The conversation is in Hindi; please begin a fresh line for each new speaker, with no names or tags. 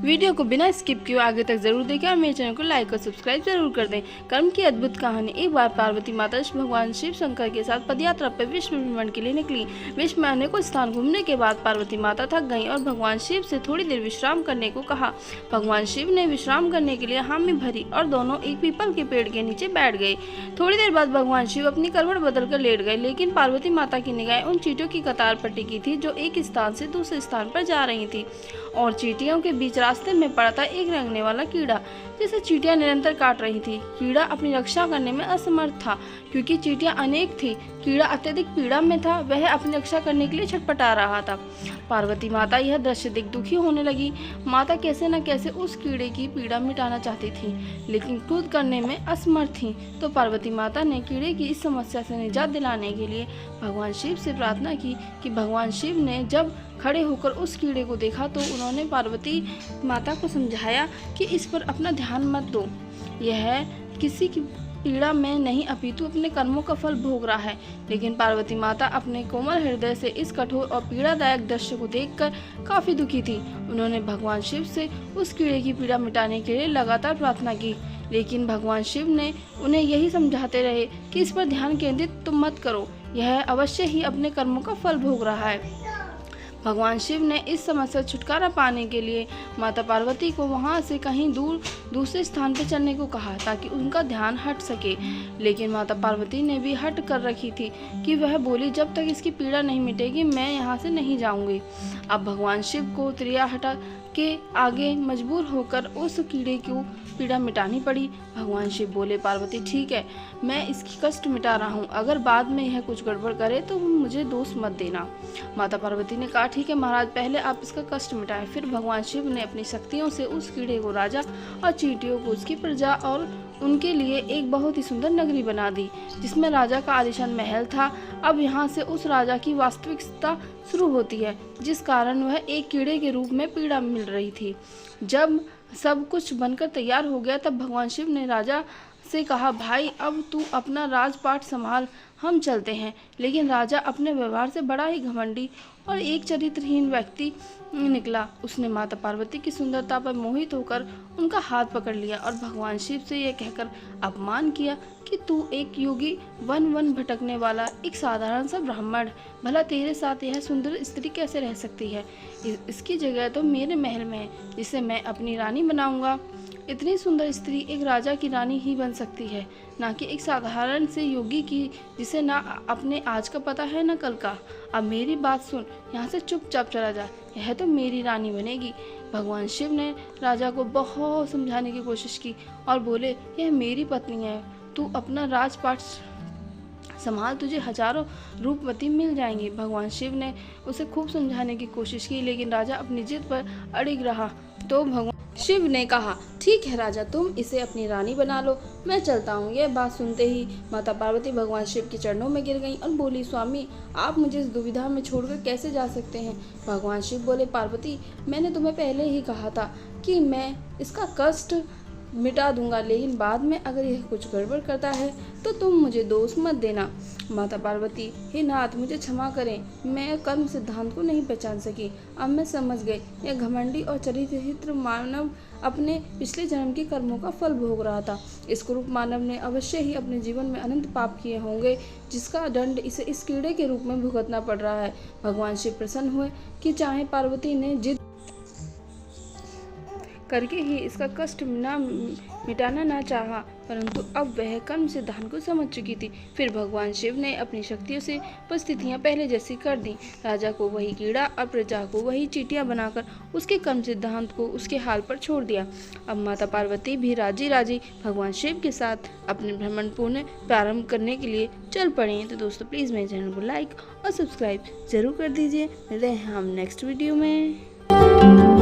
वीडियो को बिना स्किप किए आगे तक जरूर देखें और मेरे चैनल को लाइक और सब्सक्राइब जरूर कर दें। कर्म की अद्भुत कहानी। एक बार पार्वती माता भगवान शिव शंकर के साथ पदयात्रा पर विश्व भ्रमण के लिए निकली। विश्व में अनेकों स्थान घूमने के बाद पार्वती माता थक गईं और भगवान शिव से थोड़ी देर विश्राम करने को कहा। भगवान शिव ने विश्राम करने के लिए हामी भरी और दोनों एक पीपल के पेड़ के नीचे बैठ गए। थोड़ी देर बाद भगवान शिव अपनी करवट बदल कर लेट गए, लेकिन पार्वती माता की निगाहें उन चींटियों की कतार पर टिकी थी जो एक स्थान से दूसरे स्थान पर जा रही थी, और चींटियों के बीच रास्ते में पड़ा था एक रेंगने वाला कीड़ा जिसे चींटियां निरंतर काट रही थी। कीड़ा अपनी रक्षा करने में असमर्थ था क्योंकि चींटियां अनेक थी। कीड़ा अत्यधिक पीड़ा में था, वह अपनी रक्षा करने के लिए छटपटा रहा था। पार्वती माता यह दृश्य देख दुखी होने लगी। माता कैसे न कैसे उस कीड़े की पीड़ा मिटाना चाहती थी, लेकिन खुद करने में असमर्थ थी। तो पार्वती माता ने कीड़े की इस समस्या से निजात दिलाने के लिए भगवान शिव से प्रार्थना की कि भगवान शिव ने जब खड़े होकर उस कीड़े को देखा तो उन्होंने पार्वती माता को समझाया कि इस पर अपना ध्यान मत दो, यह किसी की पीड़ा में नहीं अपितु अपने कर्मों का फल भोग रहा है। लेकिन पार्वती माता अपने कोमल हृदय से इस कठोर और पीड़ादायक दृश्य को देखकर काफी दुखी थी। उन्होंने भगवान शिव से उस कीड़े की पीड़ा मिटाने के लिए लगातार प्रार्थना की, लेकिन भगवान शिव ने उन्हें यही समझाते रहे कि इस पर ध्यान केंद्रित तुम मत करो, यह अवश्य ही अपने कर्मों का फल भोग रहा है। भगवान शिव ने इस समस्या से छुटकारा पाने के लिए माता पार्वती को वहां से कहीं दूर दूसरे स्थान पर चलने को कहा ताकि उनका ध्यान हट सके, लेकिन माता पार्वती ने भी हट कर रखी थी कि वह बोली जब तक इसकी पीड़ा नहीं मिटेगी मैं यहाँ से नहीं जाऊंगी। अब भगवान शिव को त्रिया हटा के आगे मजबूर होकर उस कीड़े को पीड़ा मिटानी पड़ी। भगवान शिव बोले पार्वती ठीक है, मैं इसकी कष्ट मिटा रहा हूँ, अगर बाद में यह कुछ गड़बड़ करे तो मुझे दोष मत देना। माता पार्वती ने कहा ठीक है महाराज, पहले आप इसका कष्ट मिटाएं। फिर भगवान शिव ने अपनी शक्तियों से उस कीड़े को राजा और चींटियों को उसकी प्रजा और उनके लिए एक बहुत ही सुंदर नगरी बना दी जिसमें राजा का आलीशान महल था। अब यहाँ से उस राजा की वास्तविकता शुरू होती है, जिस कारण वह एक कीड़े के रूप में पीड़ा मिल रही थी। जब सब कुछ बनकर तैयार हो गया तब भगवान शिव ने राजा से कहा भाई अब तू अपना राजपाट संभाल, हम चलते हैं। लेकिन राजा अपने व्यवहार से बड़ा ही घमंडी और एक चरित्रहीन व्यक्ति निकला। उसने माता पार्वती की सुंदरता पर मोहित होकर उनका हाथ पकड़ लिया और भगवान शिव से यह कहकर अपमान किया कि तू एक योगी वन वन भटकने वाला एक साधारण सा ब्राह्मण, भला तेरे साथ यह सुंदर स्त्री कैसे रह सकती है? इसकी जगह तो मेरे महल में है जिसे मैं अपनी रानी बनाऊंगा। इतनी सुंदर स्त्री एक राजा की रानी ही बन सकती है, ना कि एक साधारण से योगी की जिसे ना अपने आज का पता है ना कल का। अब मेरी बात सुन, यहाँ से चुपचाप चला जा, यह तो मेरी रानी बनेगी। भगवान शिव ने राजा को बहुत समझाने की कोशिश की और बोले यह मेरी पत्नी है, तू अपना राजपाट संभाल, तुझे हजारों रूपवती मिल जाएंगी। भगवान शिव ने उसे खूब समझाने की कोशिश की, लेकिन राजा अपनी जिद पर अड़िग रहा। तो भगवान शिव ने कहा ठीक है राजा, तुम इसे अपनी रानी बना लो, मैं चलता हूँ। यह बात सुनते ही माता पार्वती भगवान शिव के चरणों में गिर गईं और बोली स्वामी आप मुझे इस दुविधा में छोड़कर कैसे जा सकते हैं? भगवान शिव बोले पार्वती मैंने तुम्हें पहले ही कहा था कि मैं इसका कष्ट मिटा दूंगा, लेकिन बाद में अगर यह कुछ गड़बड़ करता है तो तुम मुझे दोष मत देना। माता पार्वती हे नाथ मुझे क्षमा करें, मैं कर्म सिद्धांत को नहीं पहचान सकी। अब मैं समझ गई यह घमंडी और चरित्र मानव अपने पिछले जन्म के कर्मों का फल भोग रहा था। इस कुरूप मानव ने अवश्य ही अपने जीवन में अनंत पाप किए होंगे, जिसका दंड इसे इस कीड़े के रूप में भुगतना पड़ रहा है। भगवान शिव प्रसन्न हुए कि चाहे पार्वती ने जिद करके ही इसका कष्ट मिटाना ना चाहा, परंतु अब वह कर्म सिद्धांत को समझ चुकी थी। फिर भगवान शिव ने अपनी शक्तियों से परिस्थितियां पहले जैसी कर दी। राजा को वही कीड़ा और प्रजा को वही चींटियां बनाकर उसके कर्म सिद्धांत को उसके हाल पर छोड़ दिया। अब माता पार्वती भी राजी राजी भगवान शिव के साथ अपने भ्रमण पूर्ण प्रारंभ करने के लिए चल पड़े। तो दोस्तों प्लीज़ मेरे चैनल को लाइक और सब्सक्राइब जरूर कर दीजिए। मिलते हैं हम नेक्स्ट वीडियो में।